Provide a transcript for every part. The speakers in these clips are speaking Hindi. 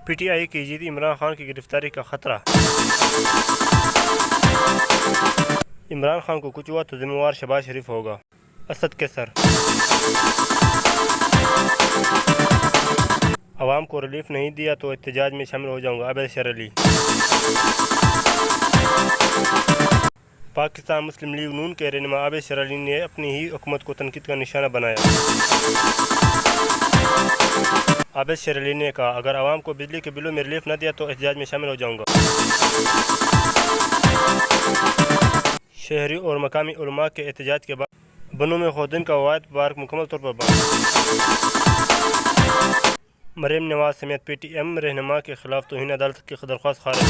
पीटीआई की जीत, इमरान खान की गिरफ्तारी का खतरा। इमरान खान को कुछ हुआ तो जिम्मेवार शहबाज शरीफ होगा, असद के सर। अवाम को रिलीफ नहीं दिया तो एहतजाज में शामिल हो जाऊंगा, आबिद शर अली। पाकिस्तान मुस्लिम लीग नून के रहनुमा आबिद शर अली ने अपनी ही हुकूमत को तनकीद का निशाना बनाया। आबिद शर अली ने कहा, अगर आवाम को बिजली के बिलों में रिलीफ न दिया तो एहतजाज में शामिल हो जाऊंगा। शहरी और मकामी उलमा के एहतजाज के बाद बनों में खुर्दीन का वाहिद पार्क मुकम्मल तौर पर बंद। मरीम नवाज समेत पीटीएम रहनुमा के खिलाफ तौहीन अदालत की दरख्वास्त खारिज।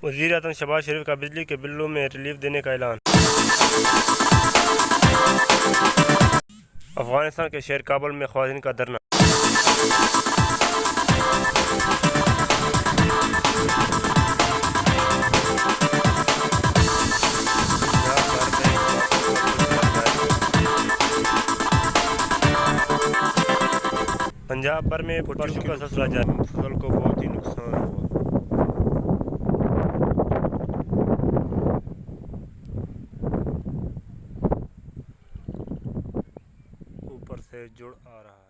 वज़ीर आज़म शहबाज शरीफ का बिजली के बिलों में रिलीफ देने का ऐलान। अफगानिस्तान के शहर काबुल में ख्वातीन का धरना। पंजाब भर में बारिश का सिलसिला जारी, फसल को बहुत ही नुकसान हुआ। ऊपर से जुड़ आ रहा।